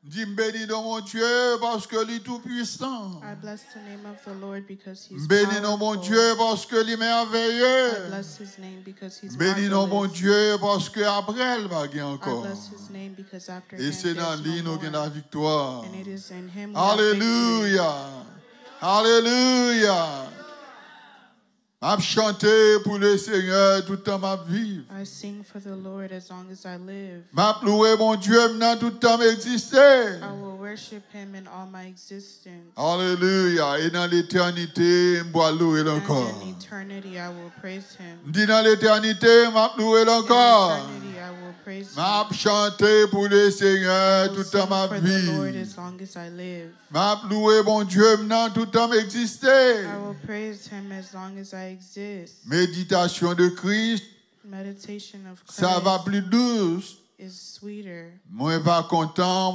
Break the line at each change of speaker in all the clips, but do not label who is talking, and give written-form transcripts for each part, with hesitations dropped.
Dis bénis mon Dieu parce que il est tout puissant.
I bless the name of the Lord because he's
Bénis mon Dieu parce que il est merveilleux.
I bless his name because he's
bénis mon
marvelous.
Dieu parce que après il va gagner
I
encore.
bless his name because after
Et
him
c'est dans
there's
lui
no
nous gagnons
more.
la victoire.
And it is in him we have victory.
Alléluia. Alléluia. M'a chanté pour le Seigneur tout le temps m'a vivre.
I sing for the Lord as long as I live.
M'a loué mon Dieu maintenant tout le temps m'exister.
I will worship him in all my existence.
Alléluia. Et dans l'éternité, m'bois louer encore.
And in eternity I will praise him.
Dis dans l'éternité, m'a loué encore.
In eternity I will praise him.
M'a chanté pour le Seigneur tout le temps m'a
for the Lord
vie.
as long as I live.
M'a loué mon Dieu maintenant tout le temps m'exister.
I will praise him as long as I exist.
Méditation de Christ,
Meditation of Christ
ça va plus douce.
is sweeter.
Moi va content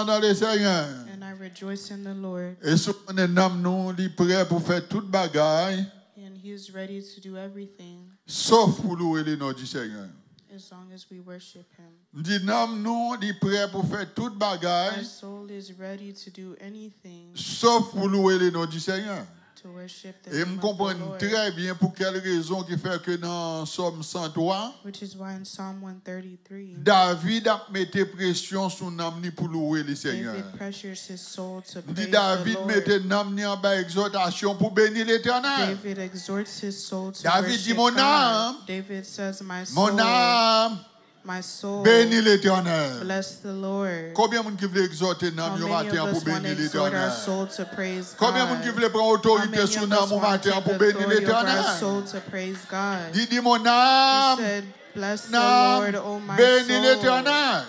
dans le Seigneur.
And I rejoice in the Lord.
Et si on est homme nous, il est prêt pour faire toute bagaille,
And he is ready to do everything
sauf pour louer le nom du Seigneur.
as long as we worship him.
Dit homme nous, il est prêt pour faire toute
My
bagaille,
soul is ready to do anything
sauf pour louer le nom du Seigneur.
to worship the
Et
name
je
of the
comprends
Lord.
très bien pour quelle raison qui fait que dans Somme 103,
Which is why in Psalm 133,
David a mis pression sur l'âme pour louer le Seigneur.
David pressures his soul to
Dit
praise the
David
Lord.
mettait l'âme en bas exhortation pour bénir l'Éternel.
David exhorts his soul to
David
worship
dit, mon
God.
âme,
David says,
Mon âme,
my soul,
bénis l'Éternel.
bless the Lord.
Combien de monde qui veut exhorter
How
l'âme au
many
matin
of
pour
us want to
bénir
exhort our
l'Éternel?
soul to praise
Combien de monde qui
God?
veut prendre
How
autorité
many
sur
of
l'âme
us
au
want to
matin
take
pour bénir
authority over our
l'Éternel?
soul to praise God?
Il dit, mon
He
âme,
said, bless the
l'âme,
Lord, O my
bénis
soul.
l'Éternel.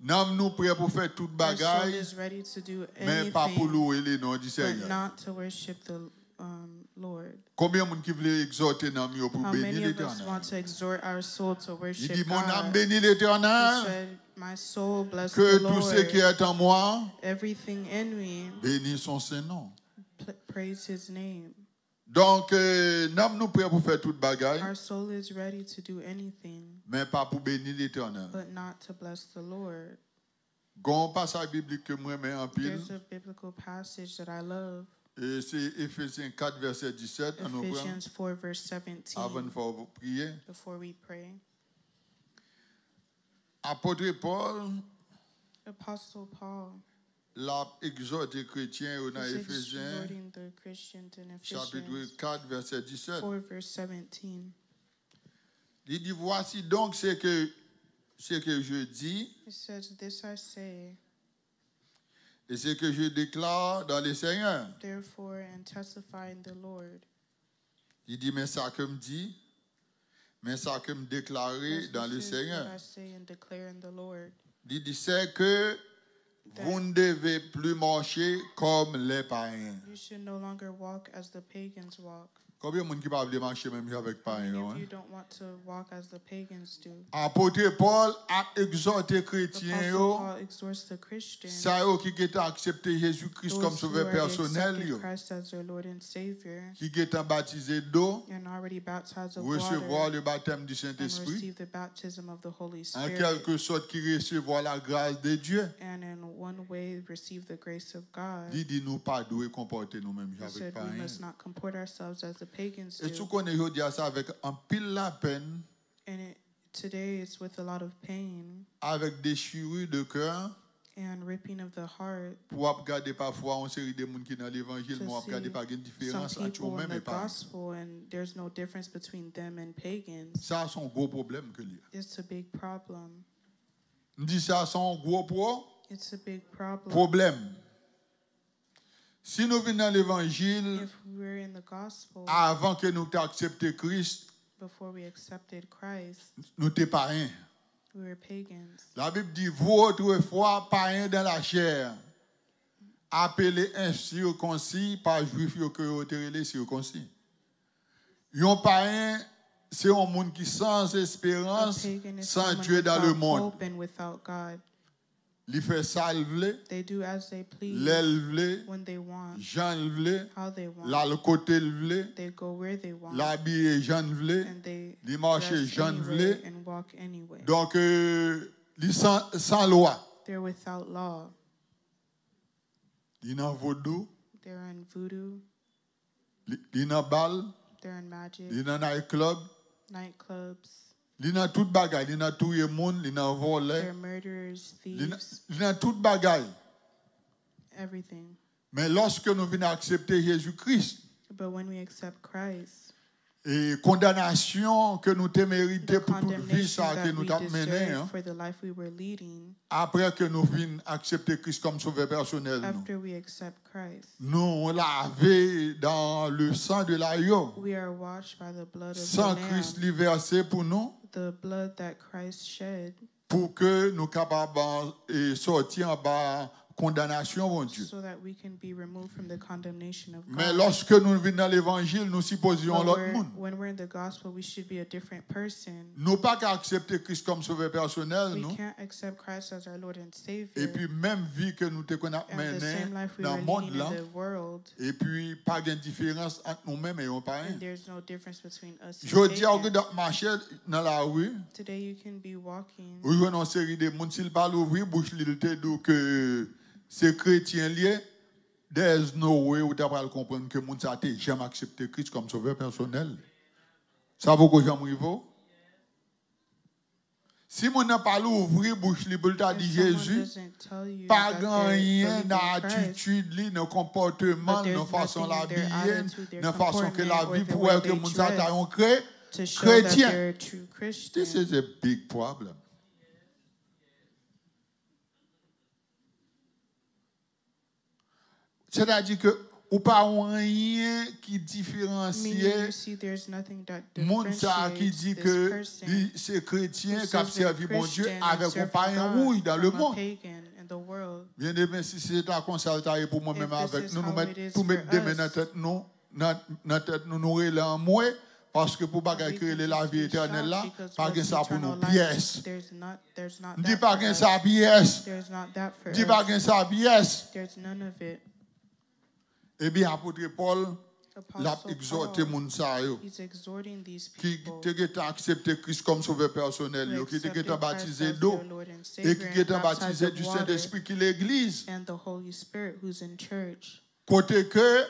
Nous nous prêts pour faire toute
Our soul
bagaille,
is ready to do
mais pas pour
anything,
louer le nom du
but
Seigneur.
not to worship the Lord.
Combien de monde qui veut exhorter l'âme pour
How
bénir
many of us
l'Éternel?
want to exhort our soul to
Il
worship
dit, mon âme,
God?
bénis
He
l'Éternel,
said, my soul bless
que
the
tout ce qui
Lord.
est en moi,
Everything in me,
bénis son Saint-Nom.
praise his name.
Donc, nous nous prêts pour faire toute bagaille,
Our soul is ready to do anything,
mais pas pour bénir l'Éternel.
but not to bless the Lord.
Gon passage biblique que moi mets en pile,
There's a biblical passage that I love,
et c'est Éphésiens 4, verset 17, on nous prend,
Ephesians 4, verse 17,
avant de faire prier.
before we pray.
Apôtre Paul
Apostle Paul
l'a exhorté chrétien dans
is
Éphésiens,
exhorting the Christians in
chapitre
Ephesians
4, verset 17.
4, verse 17.
Il dit, voici donc ce que je dis
It says, this I say,
et ce que je déclare dans le Seigneur.
therefore, and testify in the Lord.
Il dit, mais ça que me dit, mais ça que me déclaré dans le
This is
Seigneur.
what I say and declare in the Lord.
Il dit, c'est que vous ne devez plus marcher comme les païens.
You should no longer walk as the pagans walk.
Combien de monde qui va marcher même avec païens?
Many of
hein?
you don't want to walk as the pagans do.
Apôtre Paul a exhorté les chrétiens,
Apostle
yo,
Paul exhorts the Christians,
ça yo qui ont accepté Jésus-Christ comme
those who
sauveur
already
personnel,
accepted
yo,
Christ as their Lord and Savior,
qui ont baptisé d'eau,
and already baptized of
recevoir
water,
le baptême du
and
Saint-Esprit,
receive the baptism of the Holy
en
Spirit,
quelque sorte qui recevoir la grâce de Dieu.
and in one way receive the grace of God.
Il dit nous pas doué comporter nous-mêmes
He
avec
said we
païens.
must not comport ourselves as the pagans
Et tu
do.
connais aujourd'hui ça avec un pile la peine,
And today it's with a lot of pain
avec déchirure de cœur.
and ripping of the heart
Pour regarder parfois une série de gens qui dans l'évangile,
to
moi regarder
see
pas une
some
différence entre
people in
eux-mêmes
the
et pas.
gospel, and there's no difference between them and pagans.
Ça c'est un gros problème que lui.
It's a big problem.
On dit ça c'est un gros
It's a big problem.
problème. Si nous venons dans l'évangile
If we're in the gospel,
avant que nous acceptions Christ,
before we accepted Christ,
nous n'étions pas rien.
we were pagans.
La Bible dit vous autrefois païens dans la chair, appelés incirconcis par juifs que vous êtes les circoncis. Un païen c'est un monde qui sans
A
espérance,
pagan is
sans
someone
Dieu dans le
without
monde.
hope and without God.
Il fait ça, il veut,
They do as they please,
l'aile veut,
when they want,
Jean veut,
how they want.
là le côté veut,
They go where they want,
l'habillé Jean veut,
and they
il marche
dress
Jean
anywhere
veut.
and walk anywhere.
Donc, Li sans loi.
They're without law.
Li nan vaudou,
They're in voodoo.
li nan bal,
They're in magic.
li nan nightclub,
Nightclubs.
li nan tout bagay, li nan touye moun, li nan volé,
They're murderers,
li
thieves,
nan tout bagay.
everything.
Mais lorsque nous venons accepter Jésus-Christ,
But when we accept Christ,
et condamnation que nous te mérité
the
pour toute vie
condemnation
ça que
that
nous
we
t'avons mené,
deserve for the life we were leading,
après que nous venons accepter Christ comme sauveur personnel,
after we accept Christ,
nous laver dans le sang de l'agneau.
we are washed by the blood of
Sang
the
Christ
Lamb,
li versé pour nous,
the blood that Christ shed,
pour que nous capables de sortir en bas condamnation, mon Dieu.
so that we can be removed from the condemnation of
Mais
God.
lorsque nous venons dans l'évangile, nous supposions
But
l'autre monde.
when we're in the gospel, we should be a different person.
Nous pas qu'à accepter Christ comme sauveur personnel,
We
nous.
can't accept Christ as our Lord and
Et
Savior,
puis même vie que nous te
and the
mené
same life we
dans
were
le monde
leading
là,
in the world,
et puis pas de différence entre nous-mêmes et nos parents.
and there's no difference between us and
Je dis à vous
pagans.
de marcher dans la rue,
Today you can be walking,
vous voyez une série de monde s'il parle ouvrir bouche il te dit que c'est chrétien lié. There's no way où tu vas comprendre que monde ça t'ai jamais accepté Christ comme sauveur personnel. Ça vaut que jamais arrivé. Si mon n'a pas ouvrir bouche libre t'a dit
if someone
Jésus,
doesn't tell you
pas
that they're
gagné
believing
dans
in Christ,
l'attitude, li, dans le comportement,
but there's
dans la façon
nothing in their
l'habiller,
attitude, their
dans la façon que la
comportment,
vie
or the
pour
way
que
they
mon ça t'a
dress
créé
to show that
chrétien.
they're a true Christian.
This is a big problem. C'est-à-dire que ou pas rien qui
Meaning
différencie
you see there's nothing that
monde ça qui
differentiates
dit
this
que
person
c'est chrétien
who
qui a
says
servi
they're
mon Dieu
Christian and
avec un
serving
païen
God
rouille dans le
from a
monde.
pagan in the world.
Bien aimé, si c'est ta consultation pour moi-même
If this
avec
is
nous, nous
how
mettre
it is
tout mettre
for
des mains
us,
dans la tête nous, dans tête nous relais en moi parce que pour pas
We
créer
can
la
just
vie
be
éternelle là,
shocked because
pas
what's
gain ça pour nous
eternal
pièces.
life, there's not
Dis
that
pas
for
gain
us.
ça pièces.
There's not that for
Dis pas
us.
gain ça pièces.
There's none of it.
Eh bien apôtre Paul l'a
Apostle
exhorté
Paul,
moun sa yo
he's exhorting these
qui
people
te accepté Christ comme sauveur personnel
to
yo qui
accept
te
Christ
baptisé
as
d'eau
their Lord and
et
Savior
qui
and
te
baptized
baptisé
of
du
water,
Saint-Esprit qui l'église
and the Holy Spirit who's in church.
côté que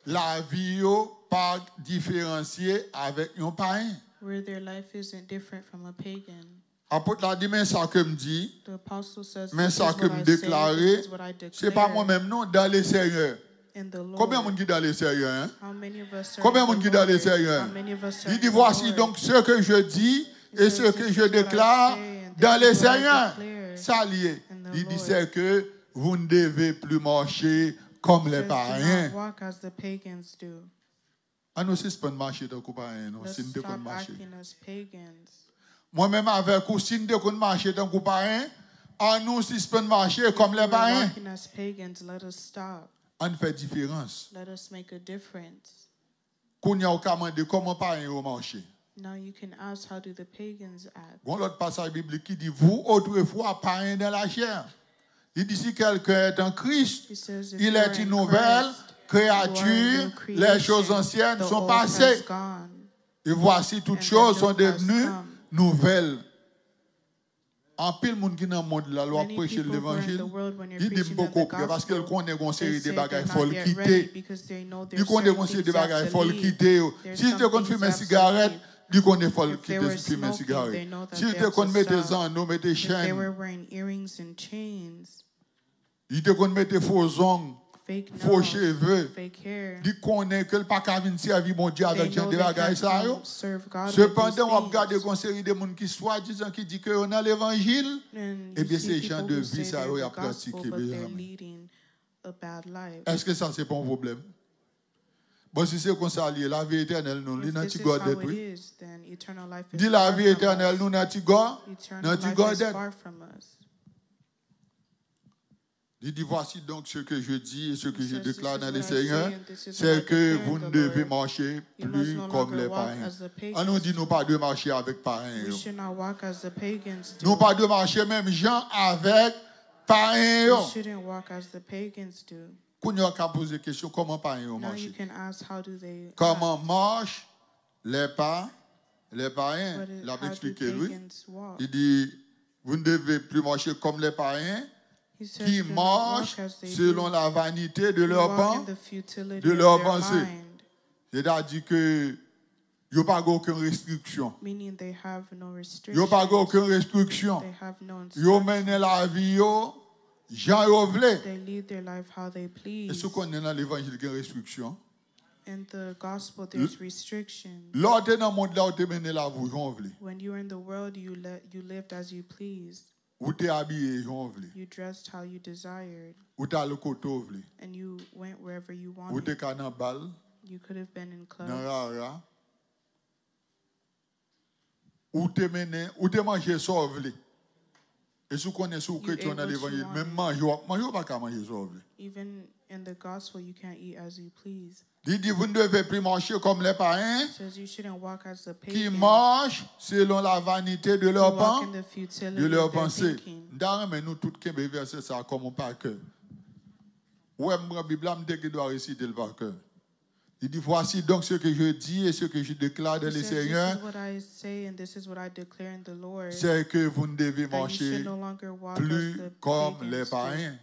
la vie yo pas différenciée avec un païen.
Where their life isn't different from a pagan.
Apôtre l'a dit mais ça que me dit
The apostle says,
mais
this
ça
is
que
what
me
I say,
déclaré
this is what I
c'est pas
declare
moi-même non dans les Seigneur.
in the Lord.
Combien de monde qui dans les Seigneur hein?
How many of us are
Combien
in
de monde
the
qui dans les
Lord?
Seigneur?
How many of us are
Il
in
dit
the
voici
Lord?
donc ce que je dis et
He
ce
says,
que
this
je
is what I
déclare
say, and
dans
this
les
is what I
Seigneurs.
declare
Ça lié.
in the
Il dit
Lord.
c'est que vous ne devez plus marcher comme
He
les
says, do
païens.
not walk as the pagans do.
Ah nous suspend marcher dans les païens, non,
Let's
si nous devons
stop
marcher.
acting as pagans.
Moi-même avec vous, si nous devons marcher dans les païens, ah nous suspend marcher comme les
If we're
païens.
walking as pagans, let us stop.
On fait différence.
Let us make a difference.
Qu'on y a au commandé comment païens au marcher.
Now you can ask, how do the pagans act?
Bon, l'autre passage biblique qui dit, vous autrefois païens dans la chair. Il dit, si quelqu'un est en Christ,
He says, if
il
you are
est une
in
nouvelle
Christ, you are a new
créature,
creation.
les choses anciennes
The
sont
old
passées.
has gone.
Et voici toutes
And
choses
the
sont
new has
devenues
come.
nouvelles. En pile monde qui dans le monde la loi
Many
prêcher
people who are in
l'évangile,
the world, when you're
il dit
preaching
pas
them the
comprendre parce qu'elle
gospel,
connaît une
they
série de
say
bagages
they're
faut
not yet
quitter.
ready because they know
Il
there's
connaît
certain
une série
things
de
they have
bagages
to
faut
leave.
quitter.
There's
Si tu
some
comptes
things
fumer
they have to
cigarette,
leave.
il connaît faut
If they
quitter
were
fumer
smoking,
cigarette.
they know that
Si
they
tu
have
comptes
to
mettre des
stop.
anneaux, mettre des
If they
chaînes,
were wearing earrings and chains,
il te compte mettre des faux ongles,
fake
faux
nose,
cheveux.
fake hair,
Il connaît que le pas qu'à venir servir mon Dieu
they
avec gens
know
de
they
bagages
can't
ça yo.
come serve God with
Cependant, on
these
regarde
things.
une série de monde qui soi-disant qui dit que on a l'évangile.
And
Eh
you
bien,
see
ces gens
people
de
who
vie,
say
ça,
they're
oui, à
the gospel,
pratiquer,
but
bien
they're
sûr.
leading a bad life.
Est-ce que ça c'est pas un problème? Bon, si c'est comme ça, la vie éternelle, nous,
If
nous,
this is
nous,
how it
oui.
is, then eternal life is
Dis la
far
vie
from
éternelle,
us.
nous, nous,
Eternal life is
nous,
far from us.
il dit, voici donc ce que je dis et ce que
He
je
says,
déclare
this
dans
is
les
what I say,
Seigneurs,
and this is what I
c'est que
declare
vous
in
ne
the
devez
Lord.
marcher
You must
plus
no
comme
longer
les
walk
païens.
as the
Ah, nous
pagans.
dit, nous pas de marcher avec païens.
We should not walk as the pagans do.
Nous pas de marcher même gens avec païens.
We shouldn't walk as the pagans do.
Qu'on y a qu'à poser la question, comment païens
Now you
marcher?
can ask, how do they
Comment
act?
marchent les païens?
But
L'a
how do
expliqué, lui.
pagans walk?
Il dit, Vous ne devez plus marcher comme les païens
He says,
qui
"Do not
marchent
walk as they
selon
do,
la vanité de
who
leur
walk in
pensée.
the futility
de
of
leur
their
pensée.
mind,"
C'est-à-dire que il n'y a pas aucune restriction.
meaning they have no
Il n'y
restrictions.
a pas aucune restriction.
They have no
Ils mènent
instructions.
la vie, Jean yo vle.
They lead their life how they
Et
please.
ce qu'on est dans l'évangile, il y a une restriction.
In the gospel, there's restriction.
L'autre dans le monde là où tu mènes la vie, Jean vle.
When you were in the world, you lived as you pleased.
Où tu es habillé, Jean vle.
You dressed how you desired,
Où tu as le coteau vle.
and you went wherever you
Où tu es
wanted.
dans bal,
You could have been in
dans
clubs.
rara. Où tu mené, où tu mangé ça vle. Et ce qu'on est sous chrétien dans
ate what you
l'évangile,
wanted.
même manger pas qu'à manger ça vle.
Even in the gospel, you can't eat as you please.
Il dit, vous ne devez plus marcher comme les païens
It says you shouldn't walk as the
qui
pagans
marchent selon la vanité de
who
leur
walk in
pensée.
the futility
De leur
of their
pensée.
thinking.
Mais nous tous qui verset ça comme un par cœur. Ouais, la Bible me doit réciter le par cœur. Il dit, voici donc ce que je dis et ce que je déclare dans
He
le
says,
Seigneur,
"This is what I say, and this is what I declare in the Lord,
c'est que vous ne devez
that you
marcher
should no longer walk
plus
as the
comme
pagans
les
do."
païens.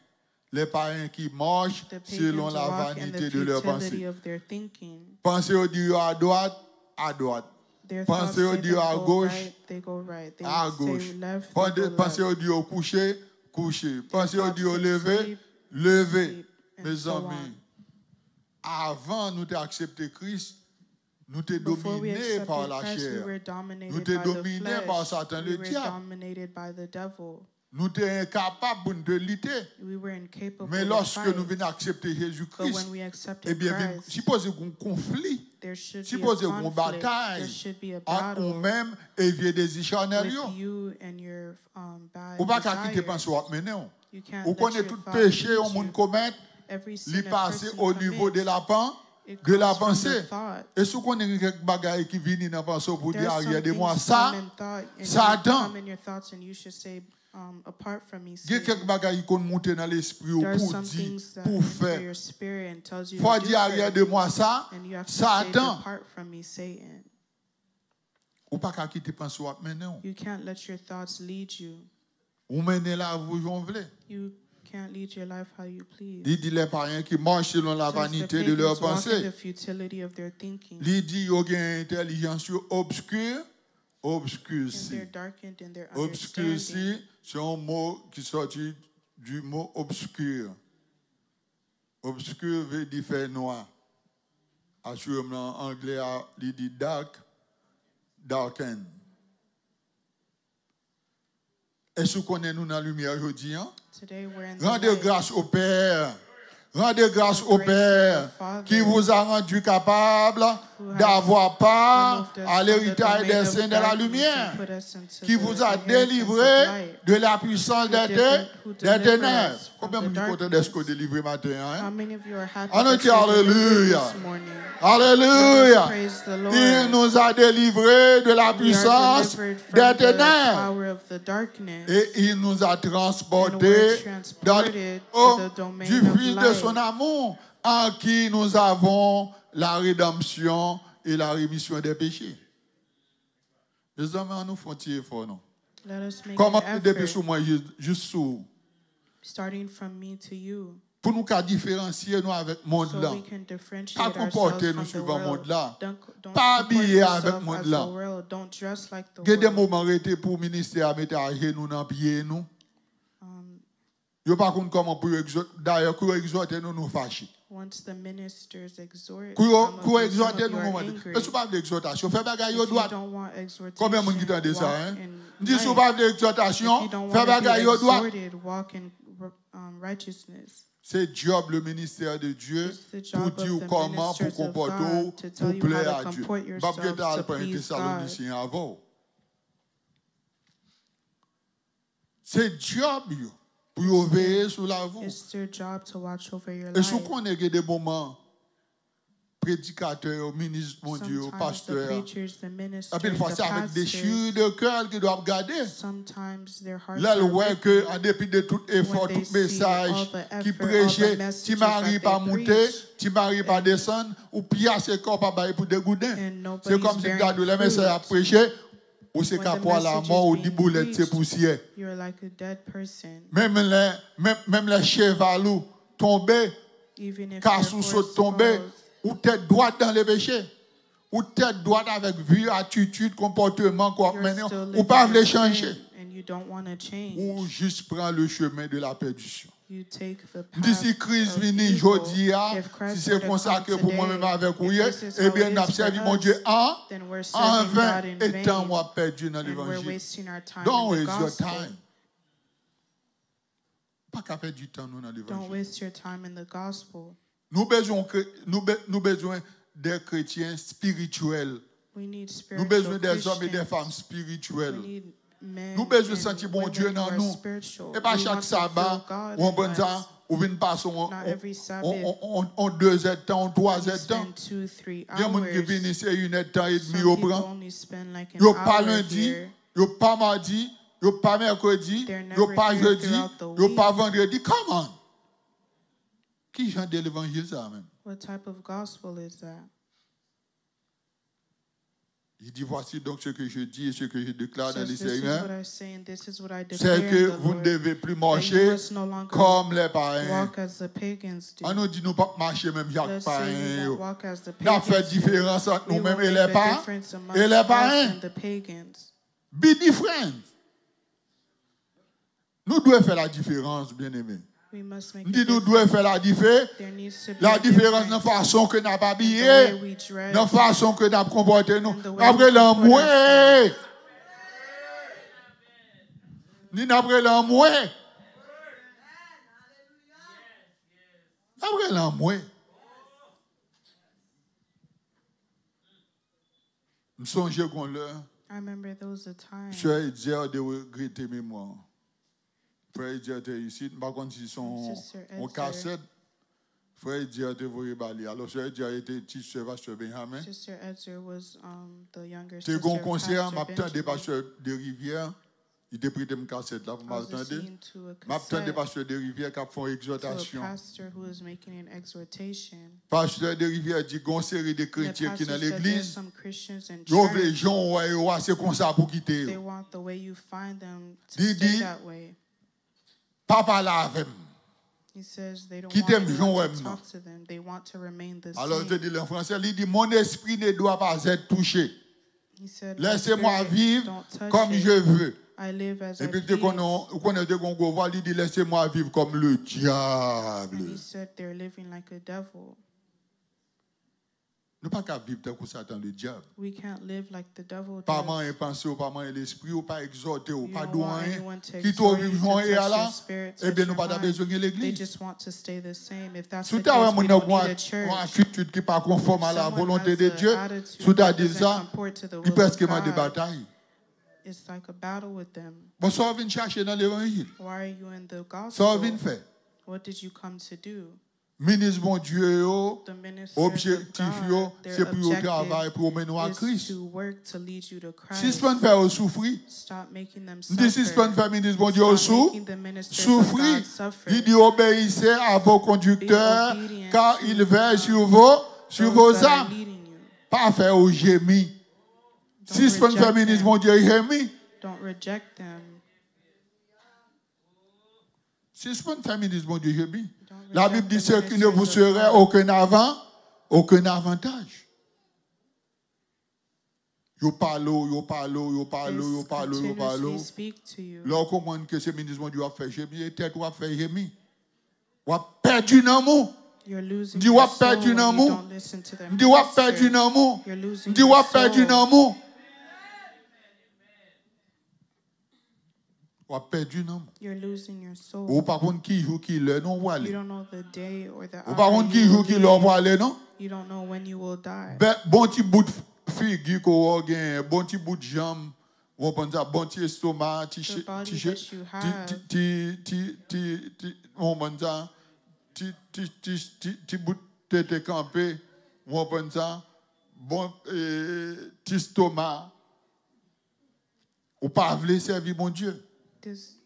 Les païens qui marchent
The
selon
pagans
la
walk in
vanité
the
de leur
futility
pensée.
of their thinking.
Pensez au Dieu à droite, à droite.
Their
Pensez
thoughts
au
say
Dieu
them
à
go
gauche,
right, they go right. They
à
say
gauche.
left, they go
Pensez
left.
au Dieu au coucher, coucher. Pensez au
thoughts
Dieu au
say
lever,
sleep,
lever.
sleep, and
Mes
so
amis,
on.
avant nous d'accepter Christ, nous étions
Before we
dominés par
accepted
la
Christ, we
chair.
were
Nous
dominated
étions
by the
dominés par
flesh.
Satan,
We
le
were
diable.
dominated by the devil.
Nous étions incapables de lutter.
We were incapable
Mais
to
lorsque
fight.
nous venons accepter
But
Jésus-Christ,
when we
eh
accepted
bien,
Christ,
supposez qu'on conflit,
there should be a
supposez qu'on
conflict.
bataille
There should be a
entre
battle
nous-mêmes et vieux des échanels.
with you and your bad
Ou pas qu'à quitter
desires.
penser à mener.
You can't
Ou
let
connaît
your
tout
thoughts
péché
lead
au monde
you.
commet,
Every sin
lui
a
passer
person
au niveau de
commits,
la pensée.
it
De la
comes from
pensée.
the thought.
Et ce qu'on est quelques bagailles qui viennent dans la pensée pour
There
dire,
are some
regardez-moi
things
ça,
come in thought, and
Satan.
come in your thoughts, and you should say, apart from me,
il y a quelques
Satan.
bagailles qui montent dans l'esprit
There are
pour
some
dire,
things that
pour
enter
faire.
your spirit and tells you
Faut
to do
dire, regardez-moi ça,
and you have to say,
Satan.
depart from me, Satan.
Ou pas qu'à quitter penser à mener.
You can't let your thoughts lead you.
Ou mener là, vous en voulez.
You can't lead your life how you please.
Il dit les païens qui marchent selon la
Says the
vanité de leur
pagans walk in
pensée.
the futility of their thinking,
Il dit, il y a une intelligence obscure,
and
obscurcie.
they're darkened in their
Obscurcie,
understanding.
c'est un mot qui sortit du mot obscur. Obscur veut dire faire noir. Assurément, en anglais, il dit dark, darken. Est-ce qu'on est nous dans la lumière aujourd'hui? Hein?
Today we're in the
Rendez
light.
grâce au Père. Rendez grâce au Père qui vous a rendu capable d'avoir part à l'héritage des saints de la lumière, qui vous a délivré de la puissance des ténèbres. Combien de vous êtes d'être délivré matin?
How
Hein?
many of you are happy
On
that
dit
you're delivered
Alléluia.
this morning?
Alléluia.
Praise the Lord.
Il nous a délivrés de la
We are
puissance
delivered from
des
the
ténèbres.
power of the darkness.
Et il nous a
And
transportés
we're
dans
transported
oh,
to the domain
du
of
Fils de
light,
son amour, en qui nous avons la rédemption et la rémission des péchés. Les hommes, nous font tirer fort, non?
Let us make
Comment
an
depuis
effort,
sous moi, juste sous,
starting from me to you,
pour nous qu'à différencier nous avec le monde
so
là.
we can
Pas
differentiate
comporter
ourselves
nous
from the
suivant le
world.
monde là.
Don't
Pas
comport
habiller avec
yourself
le monde
as
là.
the world. Don't dress like the
Il y a des
world.
moments arrêtés pour le ministère à mettre à genoux dans pied nous.
Um,
Il n'y a pas comment pour exhorter. D'ailleurs, pour exhorter nous, nous fâchés.
Once the ministers exhort,
Pour
some of
exhorter
you
nous,
are
nous
angry.
est-ce que pas d'exhortation? Fais bagaille
If
au
you
droit.
don't want exhortation,
Combien de monde qui dit ça?
walk
Hein?
in
Dis si vous
light.
pas d'exhortation,
If you don't
fais
want to be
bagaille au droit.
exhorted, walk in righteousness.
C'est job le ministère de Dieu
It's the
pour
job of
dire
the
comment pour
ministers of
comporter
God to tell
pour
you
plaire
how
à
to
Dieu.
comport
Pas
yourselves
peut-être
to
pas un
please God.
Thessaloniciens avant. C'est job yo, pour veiller sur la vous.
It's their job to watch over your
Et si
life.
on est des moments prédicateurs, ministres mondiaux,
Sometimes the
pasteurs,
preachers, the ministers,
et puis
the
c'est avec des
pastors,
chutes de cœur qu'ils doivent garder.
sometimes their hearts
Là,
are
le ouais que,
wicked.
en dépit de tout effort,
When they
tout message
see all the
qui
effort,
prêchait,
all the messages
tu m'arrives
that
pas
they
monter,
preach,
tu m'arrives pas descendre, ou pire, c'est corps pas bailler pour dégoûter.
and
C'est
nobody's
comme si
bearing
tu as le message à
fruit.
prêcher, ou c'est
When
qu'à
the
pour la
message
mort
is
ou dit
being
boulette c'est
preached,
poussière.
you're like a dead person.
Même les chevalous tombés,
Even if
car
your
sous saut
horse
tombé,
falls,
ou tête droite dans les péchés. Ou tête droite avec vie, attitude, comportement, quoi,
you're
maintenant,
still
ou
living
pas
in
les changer.
sin and you don't want to change.
Ou juste prendre le chemin de la perdition.
You take the path
D'ici crise
of
vini
evil.
jodi,
If
si
Christ
c'est
were to
comme ça
come
que pour moi-même
today,
avec vous,
if this is
eh
how
bien,
it
nous
is for
servi mon
us,
Dieu
then we're
en
serving
vain,
God in
et tant
vain,
moi perdu dans
and we're
l'évangile.
wasting our time
Don't
in the
waste your
gospel.
time. Pas qu'à perdre du temps nous dans
Don't
l'évangile.
waste your time in the gospel.
Nous besoin des chrétiens spirituels.
We need
Nous besoin
spiritual
des hommes et des
Christians.
femmes
We
spirituels.
need men
Nous besoin de
and
sentir bon
women
Dieu
who
dans
are
nous.
spiritual.
Et pas
We
chaque
want to
sabbat,
feel God
ou
in
bon
us.
temps, ou vient passer
Not every Sabbath.
on 2 heures de temps, on 3
We
heures de temps.
spend 2-3
Il y a des gens qui viennent
hours.
ici 1 heure de temps et demi
Some
au
people
bras.
only spend like an
Yo pas
hour
lundi,
here.
yo pas mardi, yo pas mercredi,
They're
yo
never
pas
here
jeudi,
throughout the
yo
week.
pas vendredi. Come on. Qui chante de l'évangile ça même?
What type of gospel is that?
Il dit voici donc ce que je dis et ce que je déclare dans
Says,
les
this is
Seigneurs.
what I say and this is what I declare
C'est
in
que
the
vous ne
Lord,
devez plus
that you
marcher
must no longer
comme les païens.
walk as the pagans do.
On nous dit nous pas marcher même chaque
Let's say we
païen.
won't walk as the
Nous avons fait
pagans do.
différence entre
We will
nous-mêmes et
make
les
a
païens.
difference amongst
Et les
us
païens.
and the pagans.
Be different. Nous devons faire la différence, bien-aimés.
We must make
Nous
a
disons nous
difference.
devons faire la différence.
There needs to be
La
a
différence dans la
difference
façon que nous avons
in the way
habillé,
we dress.
dans la façon que nous avons comporté nous.
And the way
Après
we comport
l'amour.
ourselves.
Ni après l'amour. Après l'amour. Je songe qu'on l'heure.
I remember there was a time.
Frère Edzer de regretter mémoire. Frère Edzer était ici. Par contre, si son
Sister
en
Edzer.
cassette, Frère Edzer te voyait balayer. Alors, Frère Edzer était petit frère Pasteur Benjamin.
Sister Edzer was the younger
C'est
sister
un
of
concert,
Pastor
m'attendais
Benjamin.
Pasteur de Rivière. Il était prêté une cassette là, vous
I was
m'attendez.
listening to a
M'attendais
cassette
Pasteur de Rivière qui a fait une
to a
exhortation.
pastor who was making an exhortation.
Pasteur de Rivière dit qu'il y a une série de
The
chrétiens qui sont
pastor
dans
said there's
l'église.
some Christians in
Ils veulent les
church.
gens, ouais, c'est comme ça pour quitter.
They want the way you find them to
Didi.
stay that way.
Papa là avec.
He says they don't
Qui
want
t'aime,
anyone
Jean,
to
ouais,
talk to them. They want to remain the
Alors, je
same.
dis en français, il dit mon esprit ne doit pas être touché.
He said, "My
Laissez-moi
spirit,
vivre
don't touch
comme
it.
je veux.
I live as
Et
I
puis,
please."
qu'on a de Congo, il dit laissez-moi vivre comme le diable.
And he said they're living like a devil.
Nous pas qu'à vivre comme ça dans le diable.
We can't live like the devil
Pas
does.
man penser, pas man l'esprit, ou pas exhorter, ou
You
pas
don't want
douane.
anyone to
Qui t'ont
exhort you,
vivre
to
joint et
touch
là,
your spirit,
eh bien,
touch
nous pas
your
besoin de
mind. They
l'église.
just want to stay the same. If that's
Sous
the
ta
case,
mon
we don't need a
une
church.
attitude qui n'est pas conforme à la
Someone
volonté
has
de
a
Dieu,
attitude
sous ta
that
dit
doesn't
ça,
comport to the
il
will
presque
of
des
God.
batailles.
It's like a battle with them.
Bon, ça vient chercher dans l'évangile.
Why are you in the
Ça
gospel?
vient faire.
What did you come to do?
Ministre bon Dieu, yo,
The ministers
objectif,
of
yo,
God,
c'est
their
pour le travail,
objective
pour mener à
is
Christ.
to work to lead you to
Si
Christ.
ce pas faire souffrir,
Stop making them
dit si ce pas
suffer.
faire ministre bon Dieu
Stop
sous,
making the ministers of
souffrir,
God suffer.
il dit obéissez à vos conducteurs,
Be obedient
car
to
ils veillent sur
those
vos
that are
âmes.
leading you.
Pas faire au gémi. Si ce pas faire ministre bon Dieu gémi,
Don't reject them.
si ce pas faire ministre bon Dieu gémi.
Don't
La
reject
Bible dit
the
ce qui ne vous
ministers of
serait
God.
aucun avant, aucun avantage. Yo parlo, yo parlo, yo parlo, yo
It's
parlo, yo parlo.
continuously speak to you.
Là, on comprend que ce ministre bon Dieu a fait gémi, et tête ou a fait gémi. Ou a perdu dans mon.
You're losing
Dis,
your
wa
soul
perdu
when
dans
you
mon.
don't listen to them.
Dis, ou a perdu dans mon.
You're losing
Dis, ou
your
a perdu
soul.
dans mon. Ou a perdu dans mon.
You're losing your soul.
Ou par contre qui joue qui le non ou
You
aller.
don't know the day or the
Ou par
hour
contre qui
you
joue
will
qui
leave.
le aller non.
You don't know when you will die.
Bon petit bout de figure qu'on gagne, bon petit bout de jambe, on prend ça, bon petit estomac,
The body that you have.
on prend ça, petit bout de tête campé, on prend ça, bon petit estomac. Ou pas vouloir servir mon Dieu.
This,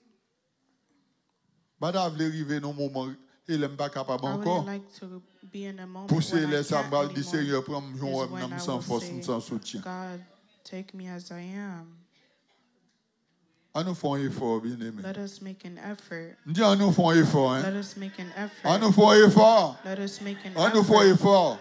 Pas vouloir arriver dans un moment et l'aime pas capable
I
encore.
wouldn't like to be in a moment
Pousser
when I
les
can't
sambales du
anymore.
Seigneur, prendre
Is
un
when I
sans
will
force,
say,
sans soutien.
God, take me as I am.
On nous fait un effort, bien aimé.
Let us make an effort.
Dis, on nous fait un effort.
Let
Hein?
us make an
On
effort.
nous fait un effort.
Let us make an
On nous fait un
effort.
effort.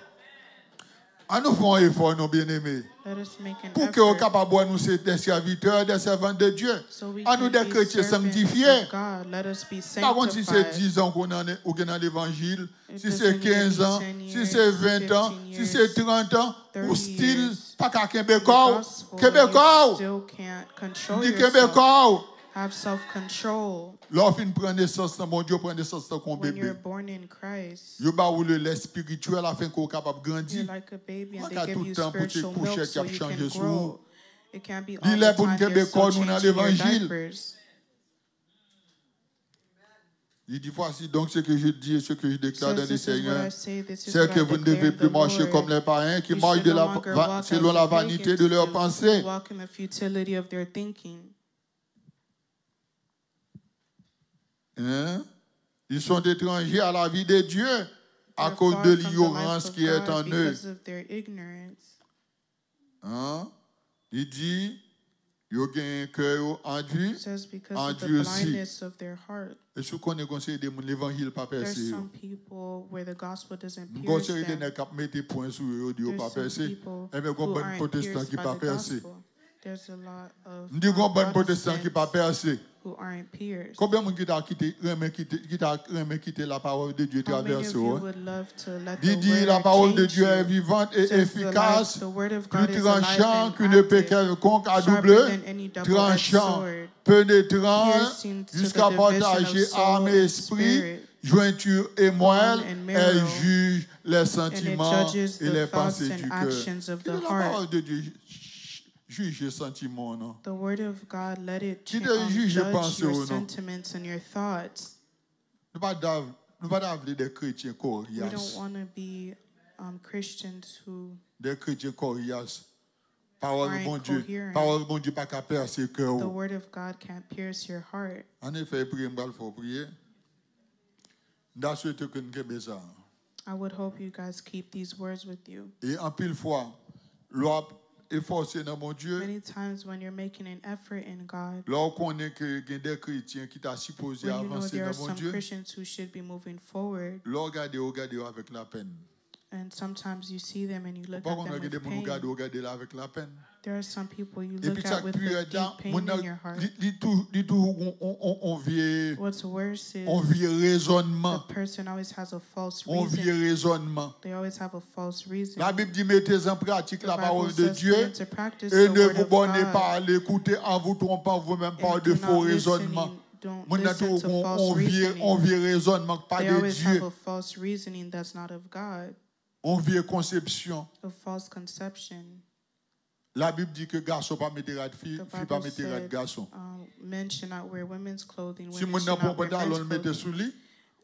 On nous fait un effort, nos bien-aimés.
Let us make an
Pour que nous
effort.
capables de nous être des serviteurs, des servantes de Dieu.
So we
On nous
can
des
be
chrétiens
servants
sanctifiés.
of God. Let us be
Par contre, si c'est
sanctified.
10 ans qu'on est dans l'évangile,
It
si c'est
doesn't need to
15
be
ans,
10
si c'est 20 ans,
15
si c'est 30 ans,
30
au style,
years.
pas qu'à
The
Québécois,
gospel,
Québécois,
you still can't control
dit
yourself.
Québécois.
Have self-control.
Lorsqu'on prend naissance, mon Dieu prend naissance comme
When
bébé.
you're born in Christ,
Yo ba ou le lait spirituel afin qu'on capable
you're
grandir.
like a baby and
Moi,
they
qu'à
give
tout
you
temps pour
spiritual
te coucher
milk
qui
so
a
you
changé
can
sous.
grow. It can't be all
Dis-le
the
pour
time
nous
they're
Québécois,
still
nous dans
changing your
l'évangile.
diapers.
Il dit voici donc ce que je dis et ce que je déclare dans
Says,
le
this is what
Seigneur.
I say, this is
C'est
what
que
I
vous ne
declare
devez
in the
plus marcher
Lord.
comme les païens qui
You
marchent
should
de
no
la,
longer walk
selon
as
la
the
vanité de
pagans
leurs
do,
pensées.
walk in the futility of their thinking.
Hein? Ils sont étrangers à la vie de Dieu à
They're
cause
far
de
from the life
l'ignorance
of
qui est
God
en eux.
because of their ignorance.
Hein? Il dit, ils ont un cœur enduit.
It says because
En
of the
Dieu aussi.
blindness of their heart.
Et ce qu'on est conseillé de l'évangile pas
There's
percé.
some people where the gospel doesn't
Nous
pierce
conseillons de
them.
ne mettre point sur eux, dit
There's
pas
some
percé.
people
Et bien,
who
qu'on bon
aren't
protestant
pierced
qui
by
pas
the
percé.
gospel. There's a lot of
Nous disons qu'on bon protestant qui pas
Protestants
percé.
who aren't pierced.
Combien de gens qui t'a quitté la parole de Dieu
How many of
traversée?
you would love to let the
Il dit la
word
parole de
change
Dieu est
you?
vivante et
Says
efficace,
the word of
plus
God is alive
tranchant
and
qu'une épée
active,
quelconque à
sharper
double,
than any double-edged
tranchant,
sword,
pénétrant
piercing to
jusqu'à
the division
partager
of soul
âme et
and
esprit,
spirit,
jointure et moelle,
and
et
marrow,
juge les
and it
sentiments
judges
et
the
les
thoughts
pensées
and
du cœur.
actions of
Qui
the
est la
heart.
parole de Dieu juge les sentiments, non?
The word of God, let it
Qui te juge
judge
pensées
your
ou non?
sentiments and your thoughts.
Nous ne pas d'appeler des chrétiens
We
coriaces.
don't want to be Christians who
Des chrétiens coriaces. Parole
aren't
de bon Dieu.
coherent.
Parole de bon Dieu pas qu'à percer
the
cœur.
word of God can't pierce your heart.
En effet, prier, il faut prier. Dans ce que nous avons ça.
I would hope you guys keep these words with you.
Et en pile fois, l'on efforcé dans mon Dieu.
Many times when you're making an effort in God,
Lorsqu'on connaît que il y a des chrétiens qui t'a supposé
when you know
avancer
there are
dans mon
some
Dieu,
Christians who should be moving forward,
regardez avec la peine.
and sometimes you see them and you look
Pas
at
qu'on
them
regarde
with
mon
pain.
regardez là avec la peine.
There are some people you
Et
look
puis ça
at with
pue
a
là,
deep pain in your heart.
on vient
What's worse is
raisonnement.
the person always has a false
On vient
reason.
raisonnement.
They always have a false reason.
La Bible dit mettez en pratique
The
la
Bible
parole de
says
Dieu
put into practice
et
the
ne
word
vous
of
bornez
God,
pas à l'écouter en vous trompant vous-même par
and
de
do
faux
not
raisonnements.
don't
On
listen to false reasoning.
vient raisonnement pas
They
de
always have
Dieu.
a false reasoning that's not of God,
On vient conception.
a false conception.
La Bible dit que garçon pas mettre de fille,
The
fille pas
Bible
mettre de
said,
garçon.
men should not wear women's clothing,
Si
women
mon n'a
should
pas
not wear
pantalon
men's
mettre
clothing.
sous lui,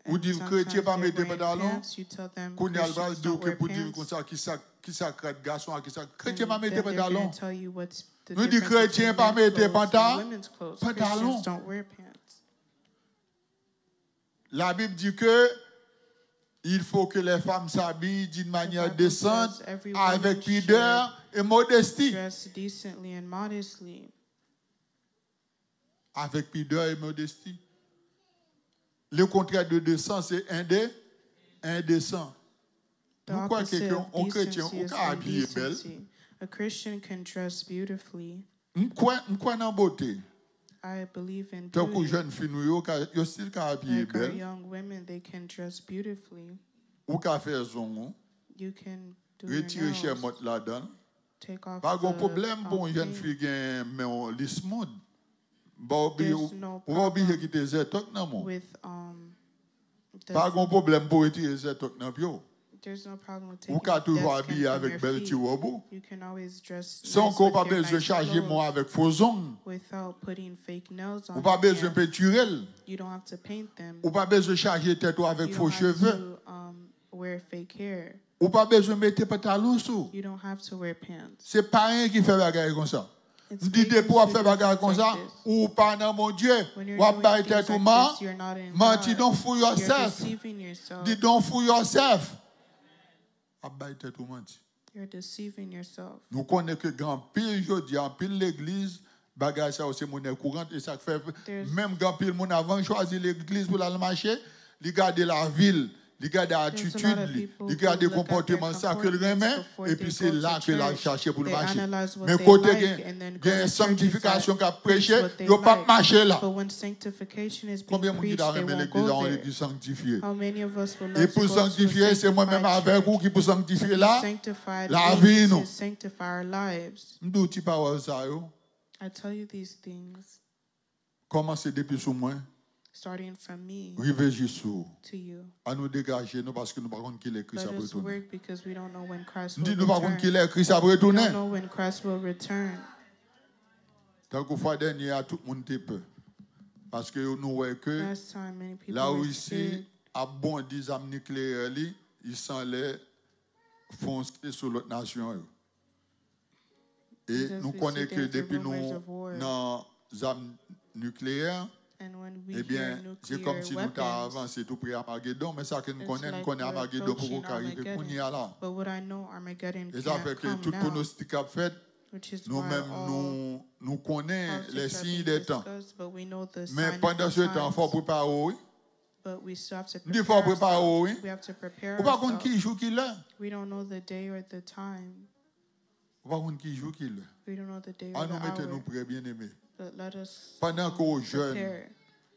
ou
And
dit
sometimes
chrétien pas
they're
mettre
wearing
pantalon,
pants, you tell them
qu'on y a le
Christians
dire
don't
que
wear
pour dire
pants.
comme ça qui ça crête garçon qui ça
And
chrétien pas
then
mettre
they're
pantalon.
going to tell you what's the
Nous dit
difference
chrétien
between
pas
men's
mettre
clothes and
pantalon.
women's clothes.
Pantalon.
Christians don't wear pants.
La Bible dit que il faut que les femmes s'habillent d'une manière
Bible
décente,
says every woman
avec pudeur et modestie.
Dress decently and modestly.
Avec pudeur et modestie. Le contraire de décent, c'est indécent.
The
Nous croyons
opposite of
qu'un chrétien,
decency
on
is
peut habiller belle.
indecency. A Christian can dress beautifully.
Nous croyons en beauté.
I believe in
Tant que
beauty.
jeune fille, nous, yo style qu'à habiller
Like our
belle.
young women, they can dress beautifully.
Ou qu'à faire zon,
You can do your
retirer chez
nails,
moi là-dedans.
take off
Pas de
the
problème pour une jeune
paint.
fille qui a un lisse mode. Bon,
There's no
ou pas oublier
problem
qui te zétok nan mon.
with the-
Pas de problème pour retirer zétok nan pio.
there's no problem with
Ou
taking
qu'à
off
toujours
dead skin
habiller
from
avec
your
belle
feet.
ti robe.
You can always dress
Sans
nice
qu'on
with
pas
your
besoin de
nice
charger
clothes
moi avec faux ongles.
without putting fake nails
Ou
on
pas
your
besoin de
hands.
peinturel.
You don't have to paint them.
Ou pas besoin de charger tête avec
You
faux
don't have
cheveux.
to wear fake hair.
Ou pas besoin de mettre pantalon sous.
You don't have to wear pants.
C'est pas rien qui fait bagarre comme ça.
It's
Nous disons
pagans
pour
who
faire
do
bagarre
things
comme ça,
like this.
ou pas dans mon Dieu.
When you're
Ou
doing
pas
things
tête ou
like
man.
this, you're not in
Menti
God.
don't fool
You're
yourself.
deceiving yourself.
Dis don't fool yourself. Pas tête ou menti.
You're deceiving yourself.
Nous connaissons que grand pile aujourd'hui, en pile l'église, Bagage ça c'est monnaie courante et ça fait
There's-
même quand pile mon avant choisir l'église pour aller marcher, il garder la ville, il garder
There's a
l'attitude,
lot of people
il garder
who look at
comportement
their
ça que le remet
comportments before
et
they
puis c'est
go
là
to
que la
church.
chercher pour le
They
marcher.
analyze what
Mais
they
côté
like and then go
gain
to
sanctification qu'a
churches
prêché,
what they
yo pas
like.
marcher là.
But when sanctification is being
Combien de
preached,
gens
they
qui
won't
l'église
go
en
there.
l'église sanctifiée?
How many of us would
Et
love to
pour
go to a
sanctifier, c'est moi-même
sanctified
avec vous
church?
qui pour
To
sanctifier
be
là.
sanctified,
la
we
vie,
need
nous.
to sanctify our lives.
M'dou ti parole ça yo.
I tell you these things,
Commencez depuis sous moi,
starting from me
rive jusqu'au.
to you.
À nous dégager nous parce que nous pas connait qui est Christ
Let
a
us
retourner.
work because we don't know when Christ
Nous
will
dit nous pas connait qui
return.
est Christ a
We
retourner.
don't know when Christ will return.
Tant qu'au fois dernier à tout le monde était peur. Parce que nous voyons que
Last time, many people
la
were
Russie
scared.
a bon des armes nucléaires, ils s'en les foncer sur l'autre nation. Yo. Et
Because
nous
we
connaissons
see
que
there's a
depuis
rumors
nous
of war.
dans les armes nucléaires,
And when we
eh bien,
hear
c'est comme
nuclear
si nous avons
weapons,
avancé tout près Armageddon, mais ça que nous
it's
connaissons,
like
nous connaissons
we're
Armageddon pour
approaching
arriver pour nous
Armageddon.
là.
But what I know, Armageddon
Et ça
can't
fait que
come
tout
now,
pronostic a fait,
which is why
nous-mêmes,
all
nous connaissons les
politics are
signes
being
des temps.
discussed, but we know the
Mais
signs
pendant
of
ce
the
temps, il faut
times.
préparer, oui.
But we still have to
Il faut
prepare
préparer,
ourselves.
oui.
We have to prepare
Ou pas contre
ourselves.
qui joue qui là.
We don't know the day or the time.
Ou pas contre qui joue qui là.
We don't know the day
Ah,
or the
nous mettons-nous
hour.
prêts, bien-aimés.
But let us
Pendant qu'aux jeunes,
prepare.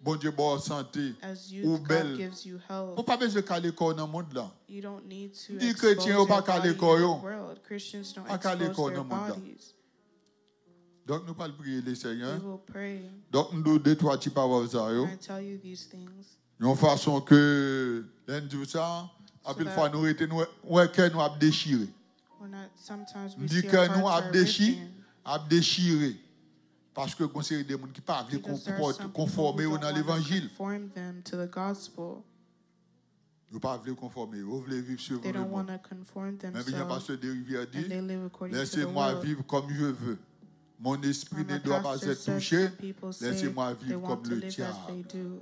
bon Dieu, bonne santé,
As
ou
youth, God
belle.
gives you
Faut
health.
pas besoin de caler corps dans le monde là.
You don't need to
Dis
expose
chrétien,
your
ou pas
body
caler
in
corps,
the
yo.
world. Christians don't
Pas caler
expose
corps
their
dans le monde là.
bodies.
Donc nous parlons prier le
We
Seigneur.
will pray.
Donc nous deux trois petits paroles ça yo.
I tell you these things.
D'une façon que l'un ça, à
So
pile
that-
fois nous était nous ouais que nous a déchiré.
We're not, sometimes we
Dit
see
que
our
nous
hearts
a
are
déchiré,
ripping.
a déchiré. Parce que qu'on série des gens qui pas veulent
Because there are some people
conformer
who
dans
don't want to
l'évangile.
conform them to the gospel.
Vous pas veulent conformer, vous voulez vivre selon
They
le
don't want
monde.
to conform
Mais bien
themselves,
pasteur de Rivière dit,
and they live according to the
laissez-moi
world.
vivre comme je veux. Mon esprit
And
ne
my
doit pas
pastor
être
says
touché.
some people say
Laissez-moi
they
vivre
want
comme
to
le
live as they
diable.
do.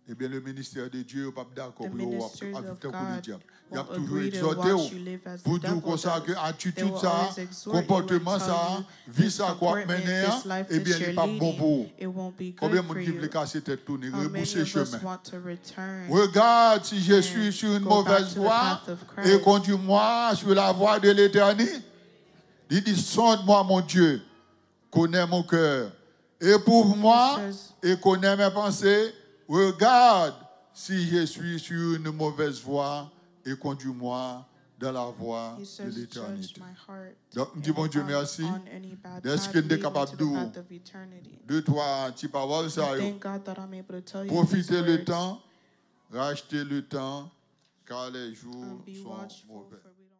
Eh bien, le ministère de Dieu n'est pas d'accord
The
pour vivre
ministers of
pour le
God
diable. Il a
won't
toujours
agree to
exhorté
watch you live as the
pour dire
devil
comme ça que
does. They
attitude
will
ça,
always exhort you and
comportement
tell
ça,
you
vie
this
ça quoi
comportment,
mener,
this life
eh
that
bien, il n'est
you're
pas bon pour vous.
leading, it won't be
Combien
good
de
for
monde qui
you.
veut casser tête tourner,
How many
rebousser
of us
chemin.
want to return?
Regarde si je suis
and
sur une
go back
mauvaise
to the
voie
path of
et
Christ.
conduis-moi sur la voie de l'éternité. Il dit, sonde-moi mon Dieu, connais mon cœur, éprouve-moi
He says-
et connais mes pensées. Regarde si je suis sur une mauvaise voie et conduis-moi dans la voie
He
de
says, judge
l'éternité.
my heart.
Donc,
And
dis bon
if
Dieu
I'm
merci.
on any bad
Est-ce
path,
que nous
lead
sommes
me
capables
to the
de
path of eternity.
deux, trois petits paroles, ça,
I
yo.
thank God that I'm able to tell you
Profitez
these
le
words.
temps, rachetez le temps, car les jours
Be
sont
watchful,
mauvais.
for we don't